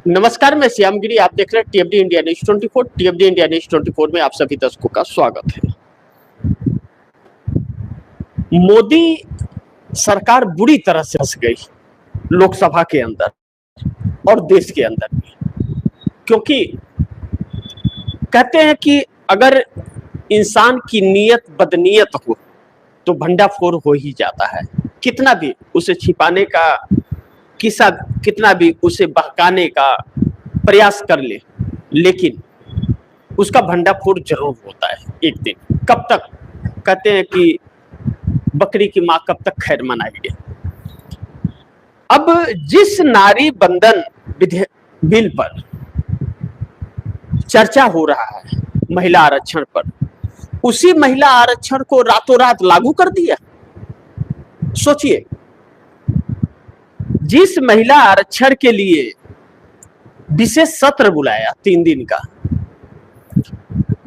नमस्कार, मैं श्यामगिरी। आप देख रहे हैं टीएफडी इंडिया न्यूज 24। टीएफडी इंडिया न्यूज 24 में आप सभी दर्शकों का स्वागत है। मोदी सरकार बुरी तरह से फंस गई लोकसभा के अंदर और देश के अंदर भी, क्योंकि कहते हैं कि अगर इंसान की नीयत बदनीयत हो तो भंडाफोड़ हो ही जाता है। कितना भी उसे छिपाने का किस्सा, कितना भी उसे बहकाने का प्रयास कर ले, लेकिन उसका भंडाफोड़ जरूर होता है एक दिन। कब तक? कहते हैं कि बकरी की मां कब तक खैर मनाएगी। अब जिस नारी बंधन बिल पर चर्चा हो रहा है, महिला आरक्षण पर, उसी महिला आरक्षण को रातों रात लागू कर दिया। सोचिए, जिस महिला आरक्षण के लिए विशेष सत्र बुलाया 3 दिन का,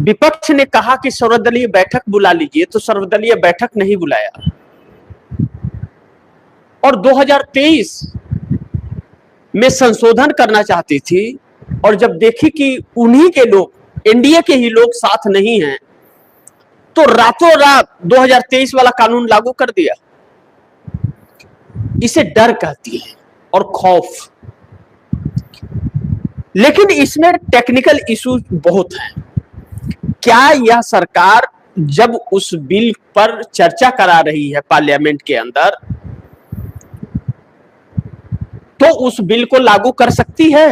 विपक्ष ने कहा कि सर्वदलीय बैठक बुला लीजिए, तो सर्वदलीय बैठक नहीं बुलाया। और 2023 में संशोधन करना चाहती थी, और जब देखी कि उन्हीं के लोग, एनडीए के ही लोग साथ नहीं हैं, तो रातों रात 2023 वाला कानून लागू कर दिया। इसे डर कहती है और खौफ। लेकिन इसमें टेक्निकल इशू बहुत हैं। क्या यह सरकार जब उस बिल पर चर्चा करा रही है पार्लियामेंट के अंदर, तो उस बिल को लागू कर सकती है?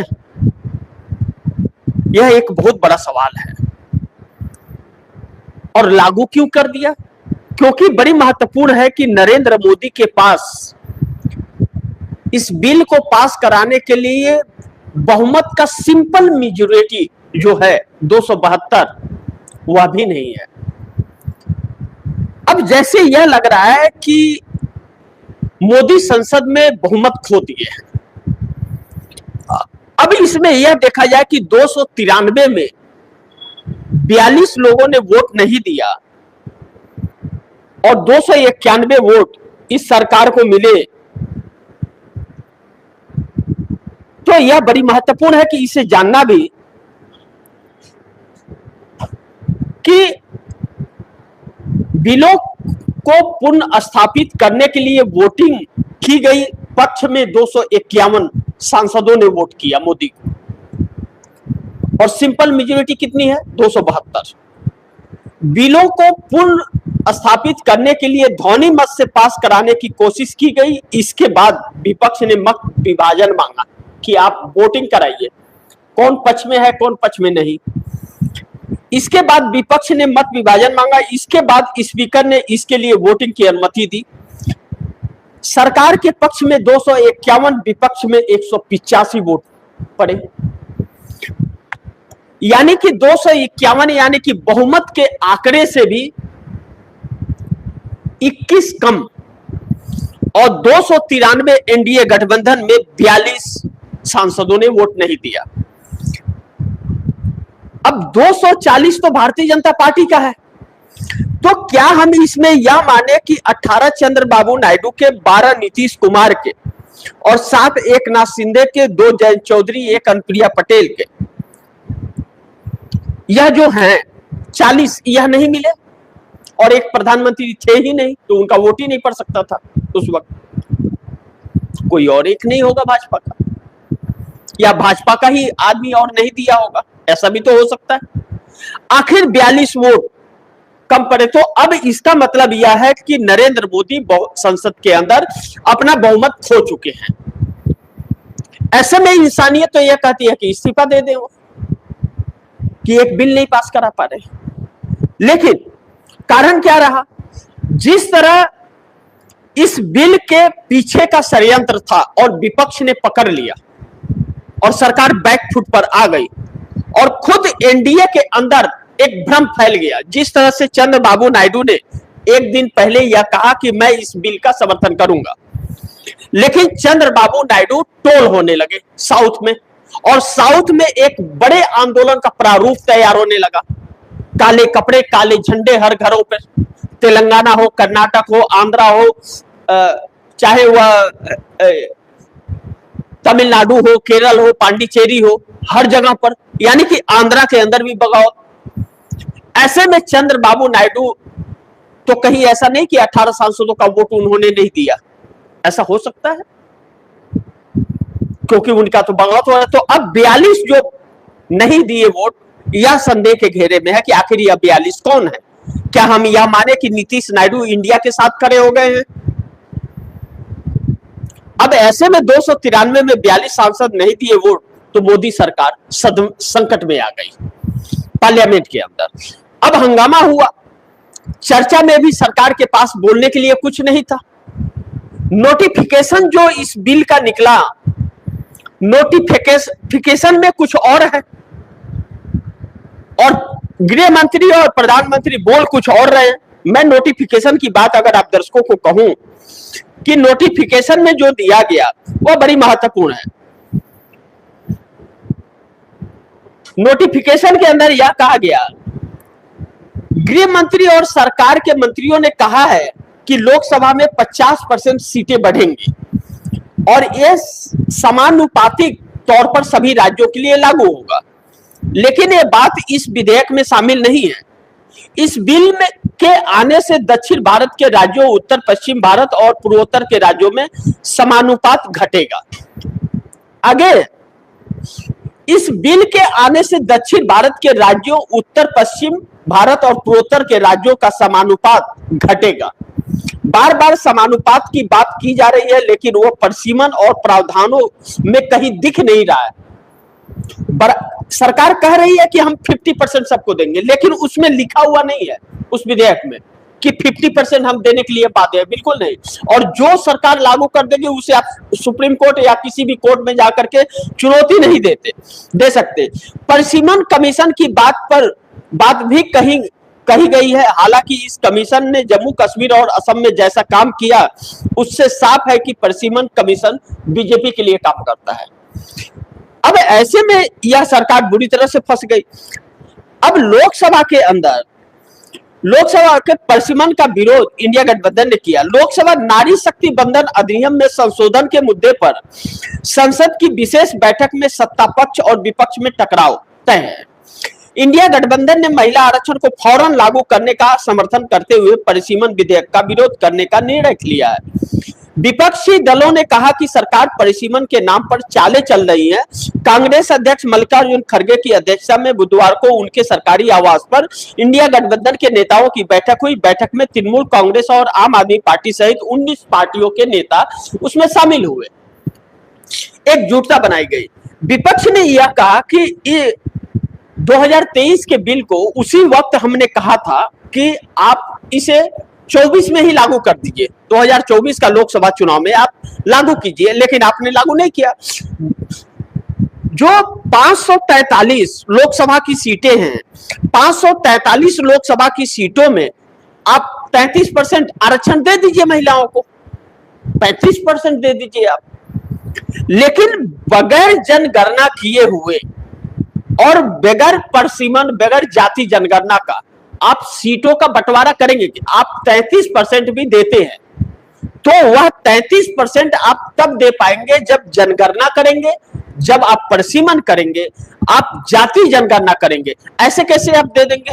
यह एक बहुत बड़ा सवाल है। और लागू क्यों कर दिया? क्योंकि बड़ी महत्वपूर्ण है कि नरेंद्र मोदी के पास इस बिल को पास कराने के लिए बहुमत का सिंपल मेजॉरिटी जो है 272, वह भी नहीं है। अब जैसे यह लग रहा है कि मोदी संसद में बहुमत खो दिए हैं। अब इसमें यह देखा जाए कि 293 में 42 लोगों ने वोट नहीं दिया और 291 वोट इस सरकार को मिले, तो यह बड़ी महत्वपूर्ण है कि इसे जानना भी कि बिलों को पुनः स्थापित करने के लिए वोटिंग की गई। पक्ष में 251 सांसदों ने वोट किया मोदी को, और सिंपल मेजॉरिटी कितनी है? 272। बिलों को पुनः स्थापित करने के लिए ध्वनि मत से पास कराने की कोशिश की गई। इसके बाद विपक्ष ने मत विभाजन मांगा कि आप वोटिंग कराइए, कौन पक्ष में है कौन पक्ष में नहीं। इसके बाद विपक्ष ने मत विभाजन मांगा। इसके बाद स्पीकर ने इसके लिए वोटिंग की अनुमति दी। सरकार के पक्ष में 251, विपक्ष में 185 वोट पड़े, यानी कि 251, यानी कि बहुमत के आंकड़े से भी 21 कम। और 293 एनडीए गठबंधन में 42 सांसदों ने वोट नहीं दिया। अब 240 तो भारतीय जनता पार्टी का है। तो क्या हम इसमें यह माने कि 18 चंद्रबाबू नायडू के, 12 नीतीश कुमार के और 7 एकनाथ शिंदे के, 2 जयंत चौधरी, 1 अनुप्रिया पटेल के, यह जो हैं 40, यह नहीं मिले? और एक प्रधानमंत्री थे ही नहीं, तो उनका वोट ही नहीं पड़ सकता था उस वक्त। कोई और एक नहीं होगा भाजपा का, या भाजपा का ही आदमी और नहीं दिया होगा, ऐसा भी तो हो सकता है। आखिर 42 वोट कम पड़े। तो अब इसका मतलब यह है कि नरेंद्र मोदी संसद के अंदर अपना बहुमत खो चुके हैं। ऐसे में इंसानियत तो यह कहती है कि इस्तीफा दे दें, कि एक बिल नहीं पास करा पा रहे। लेकिन कारण क्या रहा? जिस तरह इस बिल के पीछे का षड्यंत्र था और विपक्ष ने पकड़ लिया और सरकार बैकफुट पर आ गई, और खुद एनडीए के अंदर एक भ्रम फैल गया। जिस तरह से चंद्रबाबू नायडू ने एक दिन पहले यह कहा कि मैं इस बिल का समर्थन करूंगा, लेकिन चंद्रबाबू नायडू टोल होने लगे साउथ में, और साउथ में एक बड़े आंदोलन का प्रारूप तैयार होने लगा। काले कपड़े, काले झंडे हर घरों पर, तेलंगाना हो, कर्नाटक हो, आंध्रा हो, चाहे वह तमिलनाडु हो, केरल हो, पांडिचेरी हो, हर जगह पर, यानी कि आंध्रा के अंदर भी बगावत। ऐसे में चंद्रबाबू नायडू तो कहीं ऐसा नहीं कि 18 सांसदों का वोट उन्होंने नहीं दिया, ऐसा हो सकता है, क्योंकि उनका तो बगावत हो रहा है। तो अब 42 जो नहीं दिए वोट, यह संदेह के घेरे में है कि आखिर यह 42 कौन है। क्या हम यह माने कि नीतीश नायडू इंडिया के साथ खड़े हो गए हैं? अब ऐसे में 293 में 42 सांसद नहीं दिए वोट, तो मोदी सरकार संकट में आ गई पार्लियामेंट के अंदर। अब हंगामा हुआ, चर्चा में भी सरकार के पास बोलने के लिए कुछ नहीं था। नोटिफिकेशन जो इस बिल का निकला, नोटिफिकेशन में कुछ और है और गृह मंत्री और प्रधानमंत्री बोल कुछ और रहे हैं। मैं नोटिफिकेशन की बात अगर आप दर्शकों को कहूं कि नोटिफिकेशन में जो दिया गया वो बड़ी महत्वपूर्ण है। नोटिफिकेशन के अंदर यह कहा गया, गृह मंत्री और सरकार के मंत्रियों ने कहा है कि लोकसभा में 50% सीटें बढ़ेंगी और यह समानुपातिक तौर पर सभी राज्यों के लिए लागू होगा। लेकिन यह बात इस विधेयक में शामिल नहीं है। इस बिल में के आने से दक्षिण भारत के राज्यों, उत्तर पश्चिम भारत और पूर्वोत्तर के राज्यों में समानुपात घटेगा। आगे, इस बिल के आने से दक्षिण भारत के राज्यों, उत्तर पश्चिम भारत और पूर्वोत्तर के राज्यों का समानुपात घटेगा। बार बार समानुपात की बात की जा रही है, लेकिन वो परिसीमन और प्रावधानों में कहीं दिख नहीं रहा है। सरकार कह रही है कि हम 50% सबको देंगे, लेकिन उसमें लिखा हुआ नहीं है उस विधेयक में कि 50% हम देने के लिए बाध्य है, बिल्कुल नहीं। और जो सरकार लागू कर देगी उसे आप सुप्रीम कोर्ट या किसी भी कोर्ट में जाकर के चुनौती नहीं दे सकते। परिसीमन कमीशन की बात भी कही गई है। हालांकि इस कमीशन ने जम्मू कश्मीर और असम में जैसा काम किया, उससे साफ है कि परिसीमन कमीशन बीजेपी के लिए काम करता है। अब ऐसे में यह सरकार बुरी तरह से फंस गई। अब लोकसभा के परिसीमन का विरोध इंडिया गठबंधन ने किया। लोकसभा नारी शक्ति बंधन अधिनियम में संशोधन के मुद्दे पर संसद की विशेष बैठक में सत्ता पक्ष और विपक्ष में टकराव तय है। इंडिया गठबंधन ने महिला आरक्षण को फौरन लागू करने का समर्थन करते हुए परिसीमन विधेयक का विरोध करने का निर्णय लिया है। विपक्षी दलों ने कहा कि सरकार परिसीमन के नाम पर चालें चल रही है। कांग्रेस अध्यक्ष मल्लिकार्जुन खड़गे की अध्यक्षता में बुधवार को उनके सरकारी आवास पर इंडिया गठबंधन के नेताओं की बैठक हुई। बैठक में तृणमूल कांग्रेस और आम आदमी पार्टी सहित 19 पार्टियों के नेता उसमें शामिल हुए। एकजुटता बनाई गई। विपक्ष ने यह कहा कि 2023 के बिल को उसी वक्त हमने कहा था कि आप इसे 24 में ही लागू कर दीजिए, 2024 का लोकसभा चुनाव में आप लागू कीजिए, लेकिन आपने लागू नहीं किया। जो 543 लोकसभा की सीटें हैं, 543 लोकसभा की सीटों में आप 33% आरक्षण दे दीजिए महिलाओं को, 35% दे दीजिए आप। लेकिन बगैर जनगणना किए हुए और बगैर परिसीमन, बगैर जाति जनगणना का आप सीटों का बंटवारा करेंगे कि आप 33% भी देते हैं, तो वह 33% आप तब दे पाएंगे जब जनगणना करेंगे, जब आप परिसीमन करेंगे, आप जाति जनगणना करेंगे। ऐसे कैसे आप दे देंगे?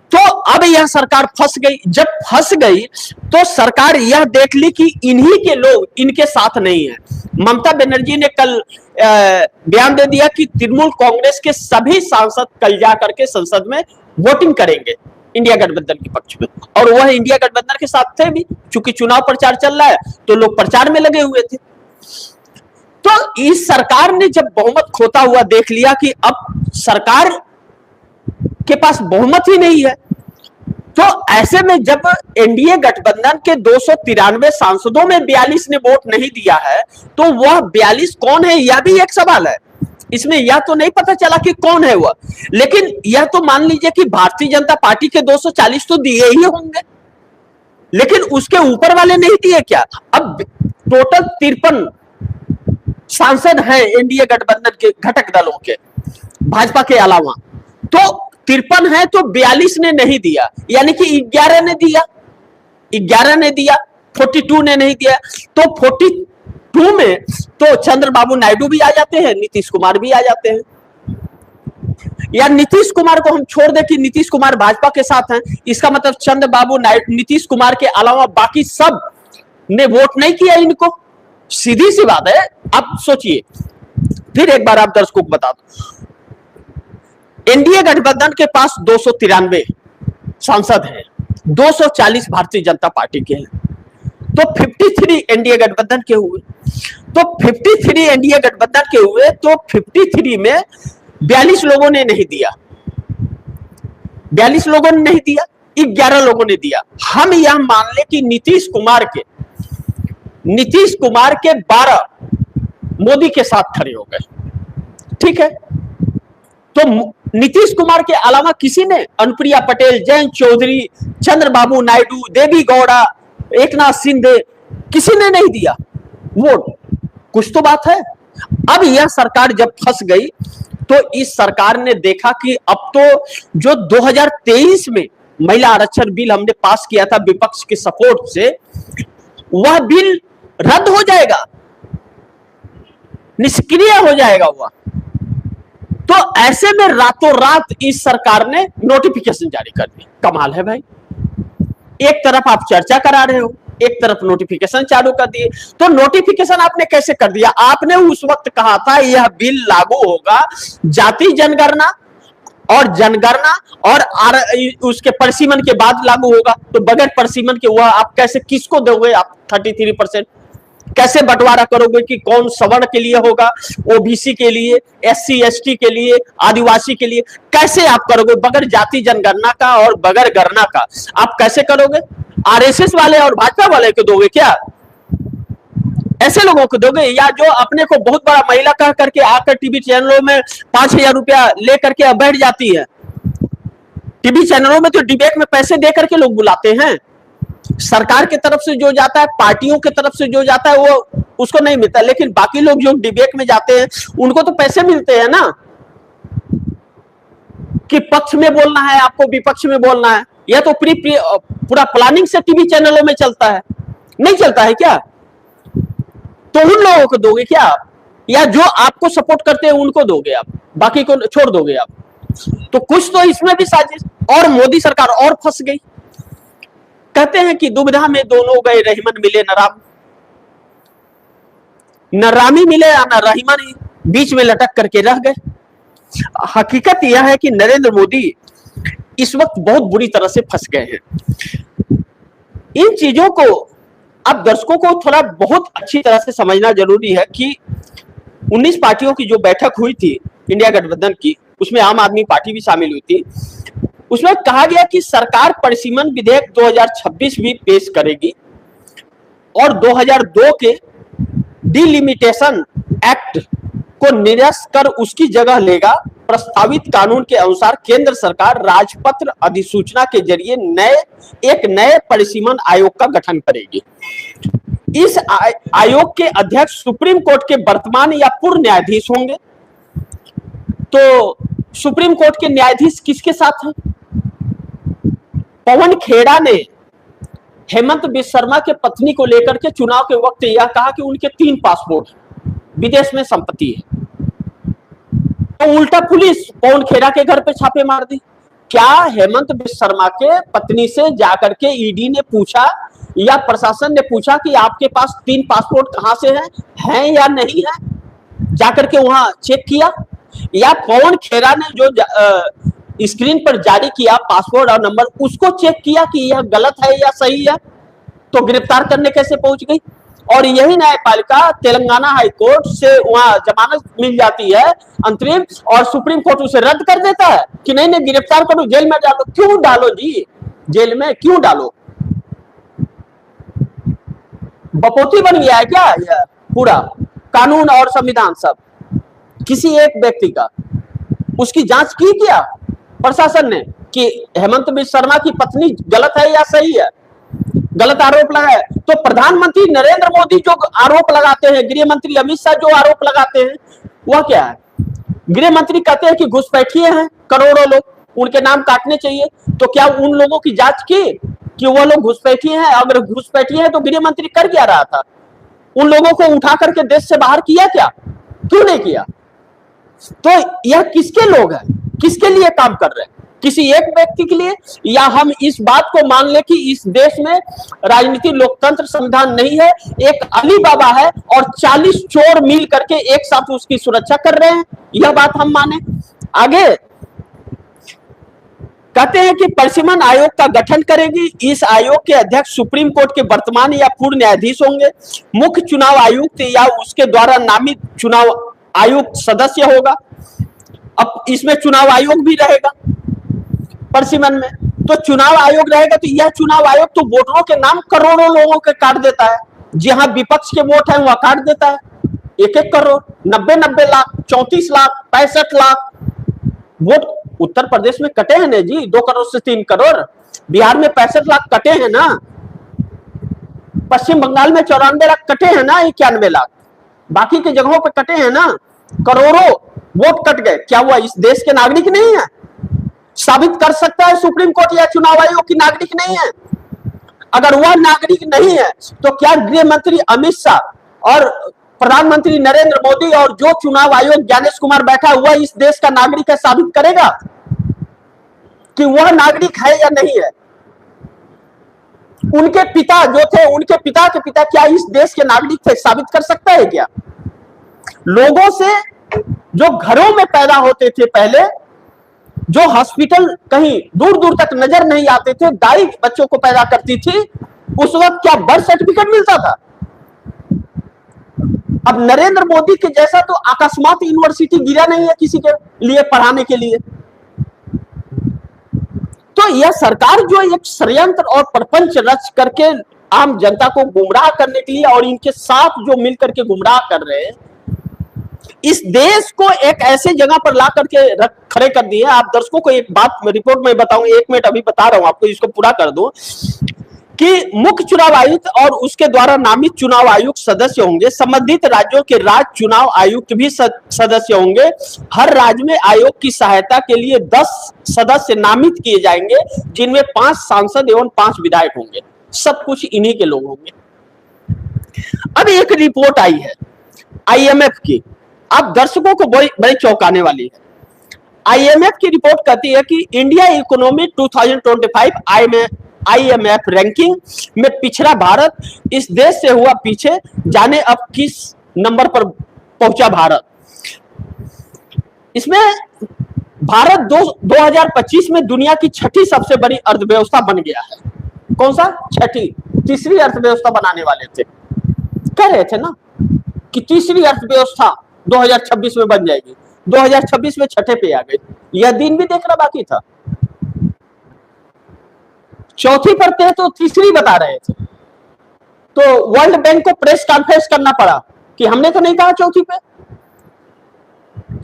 तो अब यह सरकार फंस गई। जब फंस गई तो सरकार यह देख ली कि इन्हीं के लोग इनके साथ नहीं है। ममता बनर्जी ने कल बयान दे दिया कि तृणमूल कांग्रेस के सभी सांसद कल जाकर के संसद में वोटिंग करेंगे इंडिया गठबंधन के पक्ष में, और वह इंडिया गठबंधन के साथ थे भी। चूंकि चुनाव प्रचार चल रहा है तो लोग प्रचार में लगे हुए थे। तो इस सरकार ने जब बहुमत खोता हुआ देख लिया कि अब सरकार के पास बहुमत ही नहीं है, तो ऐसे में जब एनडीए गठबंधन के 293 सांसदों में 42 ने वोट नहीं दिया है, तो वह 42 कौन है, यह भी एक सवाल है। इसमें यह तो नहीं पता चला कि कौन है वह, लेकिन यह तो मान लीजिए कि भारतीय जनता पार्टी के 240 तो दिए ही होंगे, लेकिन उसके ऊपर वाले नहीं दिए क्या? अब टोटल 53 सांसद हैं एनडीए गठबंधन के घटक दलों के, भाजपा के अलावा, तो 53 है तो 42 ने नहीं दिया, यानी कि 11 ने दिया, 42 ने नहीं दिया, तो 2 में तो चंद्रबाबू नायडू भी आ जाते हैं, नीतीश कुमार भी आ जाते हैं। या नीतीश कुमार को हम छोड़ दें कि नीतीश कुमार भाजपा के साथ हैं, इसका मतलब चंद्रबाबू नायडू, नीतीश कुमार के अलावा बाकी सब ने वोट नहीं किया इनको। सीधी सी बात है। अब सोचिए, फिर एक बार आप दर्शकों को बता दो, एनडीए गठबंधन के पास 293 सांसद हैं, 240 भारतीय जनता पार्टी के हैं, तो 53 एनडीए गठबंधन के हुए। तो 53 एनडीए गठबंधन के हुए, तो 53 में 42 लोगों ने नहीं दिया, 42 लोगों ने नहीं दिया, 11 लोगों ने दिया। हम यह मान ले कि नीतीश कुमार के 12 मोदी के साथ खड़े हो गए, ठीक है। तो नीतीश कुमार के अलावा किसी ने, अनुप्रिया पटेल, जयंत चौधरी, चंद्रबाबू नायडू, देवी गौड़ा, एकनाथ शिंदे, किसी ने नहीं दिया वोट। कुछ तो बात है। अब यह सरकार जब फंस गई तो इस सरकार ने देखा कि अब तो जो 2023 में महिला आरक्षण बिल हमने पास किया था विपक्ष के सपोर्ट से, वह बिल रद्द हो जाएगा, निष्क्रिय हो जाएगा वह। तो ऐसे में रातों रात इस सरकार ने नोटिफिकेशन जारी कर दी। कमाल है भाई, एक तरफ आप चर्चा करा रहे हो, एक तरफ नोटिफिकेशन चालू कर दिए। तो नोटिफिकेशन आपने कैसे कर दिया? आपने उस वक्त कहा था यह बिल लागू होगा जाति जनगणना और उसके परिसीमन के बाद लागू होगा। तो बगैर परिसीमन के वह आप कैसे, किसको दोगे आप 33%? कैसे बंटवारा करोगे कि कौन सवर्ण के लिए होगा, ओबीसी के लिए, एससी एसटी के लिए, आदिवासी के लिए? कैसे आप करोगे बगैर जाति जनगणना का और बगैर गणना का? आप कैसे करोगे? आरएसएस वाले और भाजपा वाले को दोगे क्या? ऐसे लोगों को दोगे, या जो अपने को बहुत बड़ा महिला कह करके आकर टीवी चैनलों में 5,000 रुपया लेकर के बैठ जाती है? टीवी चैनलों में तो डिबेट में पैसे दे करके लोग बुलाते हैं। सरकार की तरफ से जो जाता है, पार्टियों की तरफ से जो जाता है, वो उसको नहीं मिलता, लेकिन बाकी लोग जो डिबेट में जाते हैं उनको तो पैसे मिलते हैं ना, कि पक्ष में बोलना है आपको, विपक्ष में बोलना है। यह तो पूरा प्लानिंग से टीवी चैनलों में चलता है, नहीं चलता है क्या? तो उन लोगों को दोगे क्या आप? या जो आपको सपोर्ट करते हैं उनको दोगे आप, बाकी को छोड़ दोगे आप? तो कुछ तो इसमें भी साजिश। और मोदी सरकार और फंस गई। कहते हैं कि दुविधा में दोनों गए, रहीमन मिले न राम, न रामी मिले न रहीमन, बीच में लटक करके रह गए। हकीकत यह है कि नरेंद्र मोदी इस वक्त बहुत बुरी तरह से फंस गए हैं। इन चीजों को अब दर्शकों को थोड़ा बहुत अच्छी तरह से समझना जरूरी है कि 19 पार्टियों की जो बैठक हुई थी इंडिया गठबंधन की, उसमें आम आदमी पार्टी भी शामिल हुई थी। उसमें कहा गया कि सरकार परिसीमन विधेयक 2026 भी पेश करेगी और 2002 के डिलिमिटेशन एक्ट को निरस्त कर उसकी जगह लेगा। प्रस्तावित कानून के अनुसार केंद्र सरकार राजपत्र अधिसूचना के जरिए एक नए परिसीमन आयोग का गठन करेगी। इस आयोग के अध्यक्ष सुप्रीम कोर्ट के वर्तमान या पूर्व न्यायाधीश होंगे। तो सुप्रीम कोर्ट के न्यायाधीश किसके साथ हैं? पवन खेड़ा ने हेमंत बिश्व शर्मा के पत्नी को लेकर के चुनाव के वक्त यह कहा कि उनके 3 पासपोर्ट विदेश में संपत्ति है। तो उल्टा पुलिस पवन खेड़ा के घर पे छापे मार दी। क्या हेमंत बिश्व शर्मा के पत्नी से जाकर के ईडी ने पूछा या प्रशासन ने पूछा कि आपके पास 3 पासपोर्ट कहां से हैं या नहीं है? जाकर के वहां चेक किया? या पवन खेड़ा ने जो स्क्रीन पर जारी किया पासपोर्ट और नंबर, उसको चेक किया कि यह गलत है या सही है? तो गिरफ्तार करने कैसे पहुंच गई? और यही न्यायपालिका तेलंगाना हाई कोर्ट से वहां जमानत मिल जाती है अंतरिम, और सुप्रीम कोर्ट उसे रद्द कर देता है कि नहीं नहीं गिरफ्तार करो, जेल में डालो। क्यों डालो जी, जेल में क्यों डालो? बपोती बन गया है क्या यह पूरा कानून और संविधान सब किसी एक व्यक्ति का? उसकी जांच की क्या प्रशासन ने कि हेमंत बिश्व शर्मा की पत्नी गलत है या सही है? गलत आरोप लगाया। तो प्रधानमंत्री नरेंद्र मोदी जो आरोप लगाते हैं, गृह मंत्री अमित शाह जो आरोप लगाते हैं, वह क्या है? गृह मंत्री कहते हैं कि घुसपैठिए हैं करोड़ों लोग, उनके नाम काटने चाहिए। तो क्या उन लोगों की जांच की कि वह लोग घुसपैठिए हैं? अगर घुसपैठिए हैं तो गृह मंत्री कर क्या रहा था? उन लोगों को उठा करके देश से बाहर किया क्या? क्यों नहीं किया? तो यह किसके लोग हैं, किसके लिए काम कर रहे हैं? किसी एक व्यक्ति के लिए? या हम इस बात को मान ले कि इस देश में राजनीति लोकतंत्र संविधान नहीं है, एक अली बाबा है और 40 चोर मिल करके एक साथ उसकी सुरक्षा कर रहे हैं, यह बात हम माने? आगे कहते हैं कि परिसीमन आयोग का गठन करेगी। इस आयोग के अध्यक्ष सुप्रीम कोर्ट के वर्तमान या पूर्व न्यायाधीश होंगे। मुख्य चुनाव आयुक्त या उसके द्वारा नामित चुनाव आयुक्त सदस्य होगा। अब इसमें चुनाव आयोग भी रहेगा परिसीमन में। तो चुनाव आयोग रहेगा तो यह चुनाव आयोग तो वोटरों के नाम करोड़ों लोगों के काट देता है। जहां विपक्ष के वोट है वह काट देता है 1-1 करोड़, 90-90 लाख, 34 लाख, 65 लाख वोट उत्तर प्रदेश में कटे हैं ना जी, 2 करोड़ से 3 करोड़। बिहार में 65 लाख कटे हैं ना, पश्चिम बंगाल में 94 लाख कटे हैं ना, 91 लाख बाकी के जगहों पर कटे हैं ना, करोड़ों वोट कट गए। क्या वह इस देश के नागरिक नहीं है? साबित कर सकता है सुप्रीम कोर्ट या चुनाव आयोग की नागरिक नहीं है? अगर वह नागरिक नहीं है तो क्या गृह मंत्री अमित शाह और प्रधानमंत्री नरेंद्र मोदी और जो चुनाव आयोग ज्ञानेश कुमार बैठा हुआ इस देश का नागरिक है साबित करेगा कि वह नागरिक है या नहीं है? उनके पिता जो थे, उनके पिता के पिता क्या इस देश के नागरिक थे? साबित कर सकता है क्या? लोगों से जो घरों में पैदा होते थे पहले, जो हॉस्पिटल कहीं दूर दूर तक नजर नहीं आते थे, दाई बच्चों को पैदा करती थी, उस वक्त क्या बर्थ सर्टिफिकेट मिलता था? अब नरेंद्र मोदी के जैसा तो अकस्मात यूनिवर्सिटी गिरा नहीं है किसी के लिए पढ़ाने के लिए। तो यह सरकार जो एक षड्यंत्र और प्रपंच रच करके आम जनता को गुमराह करने के लिए और इनके साथ जो मिलकर के गुमराह कर रहे हैं, इस देश को एक ऐसे जगह पर ला करके खड़े कर दिए। आप दर्शकों को एक बात रिपोर्ट में बताऊंगा, 1 मिनट अभी बता रहा हूं आपको, इसको पूरा कर दो कि मुख्य चुनाव आयुक्त और उसके द्वारा नामित चुनाव आयुक्त सदस्य होंगे। संबंधित राज्यों के राज्य चुनाव आयुक्त भी सदस्य होंगे। हर राज्य में आयोग की सहायता के लिए 10 सदस्य नामित किए जाएंगे, जिनमें 5 सांसद एवं 5 विधायक होंगे। सब कुछ इन्हीं के लोग होंगे। अब एक रिपोर्ट आई है IMF की, आप दर्शकों को बड़ी चौंकाने वाली है। IMF की रिपोर्ट कहती है कि इंडिया इकोनॉमी 2025 IMF रैंकिंग में पिछड़ा भारत, इस देश से हुआ पीछे, जाने अब किस नंबर पर पहुंचा भारत। इसमें भारत 2025 में दुनिया की 6ठी सबसे बड़ी अर्थव्यवस्था बन गया है। कौन सा? 6ठी, तीसरी अर्थव्यवस्था बनाने वाले थे, कह रहे थे ना कि तीसरी अर्थव्यवस्था 2026 में बन जाएगी। 2026 में 6ठे पे आ गई। यह दिन भी देखना बाकी था। चौथी पर थे तो तीसरी बता रहे थे, तो वर्ल्ड बैंक को प्रेस कॉन्फ्रेंस करना पड़ा कि हमने तो नहीं कहा चौथी पे।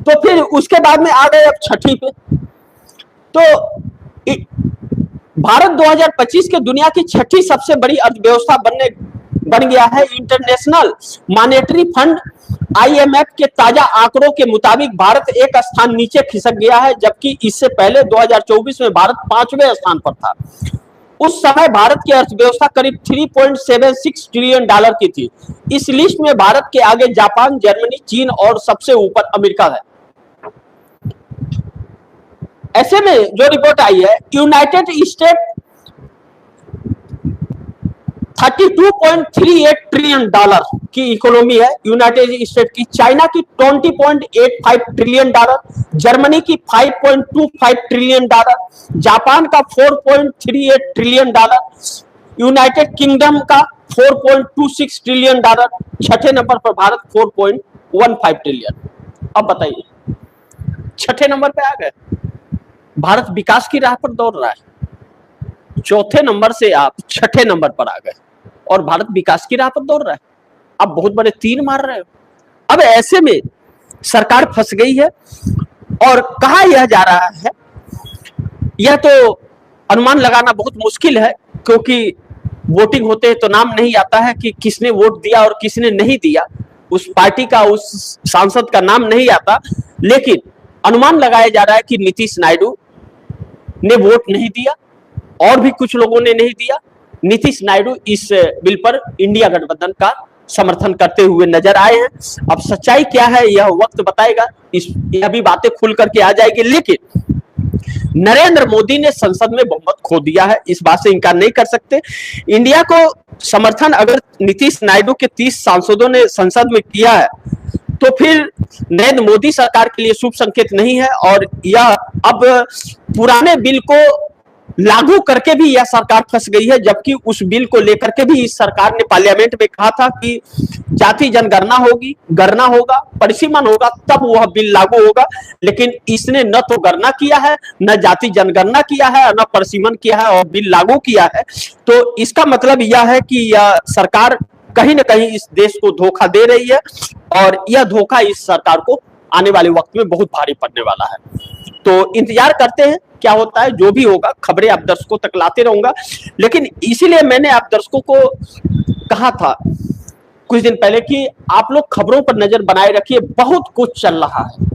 तो फिर उसके बाद में आ गए अब 6ठी पे। तो भारत 2025 के दुनिया की 6ठी सबसे बड़ी अर्थव्यवस्था बन गया है। इंटरनेशनल मॉनेटरी फंड IMF के ताजा आंकड़ों के मुताबिक भारत एक स्थान नीचे खिसक गया है, जबकि इससे पहले 2024 में भारत 5वें स्थान पर था। उस समय भारत की अर्थव्यवस्था करीब $3.76 ट्रिलियन की थी। इस लिस्ट में भारत के आगे जापान, जर्मनी, चीन और सबसे ऊपर अमेरिका है। ऐसे में जो रिपोर्ट आई है, यूनाइटेड स्टेट $32.38 ट्रिलियन की इकोनॉमी है यूनाइटेड स्टेट की। चाइना की $20.85 ट्रिलियन, जर्मनी की $5.25 ट्रिलियन, जापान का $4.38 ट्रिलियन, यूनाइटेड किंगडम का $4.26 ट्रिलियन, 6ठे नंबर पर भारत 4.15 ट्रिलियन। अब बताइए, 6ठे नंबर पे आ गए। भारत विकास की राह पर दौड़ रहा है। चौथे नंबर से आप 6ठे नंबर पर आ गए और भारत विकास की राह पर दौड़ रहा है। आप बहुत बड़े तीर मार रहे हो। अब ऐसे में सरकार फंस गई है और कहा यह जा रहा है, यह तो अनुमान लगाना बहुत मुश्किल है, क्योंकि वोटिंग होते हैं तो नाम नहीं आता है कि किसने वोट दिया और किसने नहीं दिया। उस पार्टी का, उस सांसद का नाम नहीं आता। लेकिन अनुमान लगाया जा रहा है कि नीतीश नायडू ने वोट नहीं दिया और भी कुछ लोगों ने नहीं दिया। नीतीश नायडू इस बिल पर इंडिया गठबंधन का समर्थन करते हुए नजर आए हैं। अब सच्चाई क्या है यह वक्त बताएगा, यह भी बातें खुल करके आ जाएगी। लेकिन नरेंद्र मोदी ने संसद में बहुमत खो दिया है, इस बात से इनकार नहीं कर सकते। इंडिया को समर्थन अगर नीतीश नायडू के 30 सांसदों ने संसद में किया है तो फिर नरेंद्र मोदी सरकार के लिए शुभ संकेत नहीं है। और यह अब पुराने बिल को लागू करके भी यह सरकार फंस गई है, जबकि उस बिल को लेकर के भी इस सरकार ने पार्लियामेंट में कहा था कि जाति जनगणना होगी, गणना होगा, परिसीमन होगा, तब वह बिल लागू होगा। लेकिन इसने न तो गणना किया है, न जाति जनगणना किया है, न परिसीमन किया है और बिल लागू किया है। तो इसका मतलब यह है कि यह सरकार कहीं ना कहीं इस देश को धोखा दे रही है और यह धोखा इस सरकार को आने वाले वक्त में बहुत भारी पड़ने वाला है। तो इंतजार करते हैं क्या होता है, जो भी होगा खबरें आप दर्शकों तक लाते रहूंगा। लेकिन इसीलिए मैंने आप दर्शकों को कहा था कुछ दिन पहले कि आप लोग खबरों पर नजर बनाए रखिए, बहुत कुछ चल रहा है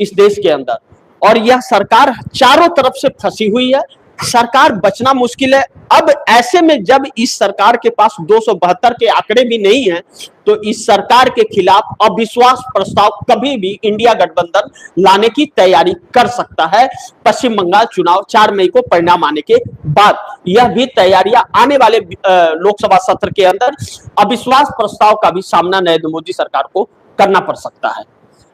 इस देश के अंदर और यह सरकार चारों तरफ से फंसी हुई है, सरकार बचना मुश्किल है। अब ऐसे में जब इस सरकार के पास 272 के आंकड़े भी नहीं है तो इस सरकार के खिलाफ अविश्वास प्रस्ताव कभी भी इंडिया गठबंधन लाने की तैयारी कर सकता है। पश्चिम बंगाल चुनाव 4 मई को परिणाम आने के बाद यह भी तैयारियां आने वाले लोकसभा सत्र के अंदर अविश्वास प्रस्ताव का भी सामना नरेंद्र मोदी सरकार को करना पड़ सकता है।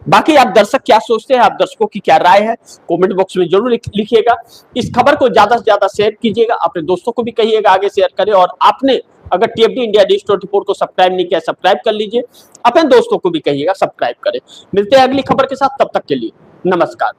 बाकी आप दर्शक क्या सोचते हैं, आप दर्शकों की क्या राय है, कमेंट बॉक्स में जरूर लिखिएगा। इस खबर को ज्यादा से ज्यादा शेयर कीजिएगा, अपने दोस्तों को भी कहिएगा आगे शेयर करें। और आपने अगर टीएफडी इंडिया न्यूज़ 24 को सब्सक्राइब नहीं किया, सब्सक्राइब कर लीजिए, अपने दोस्तों को भी कहिएगा सब्सक्राइब करें। मिलते हैं अगली खबर के साथ, तब तक के लिए नमस्कार।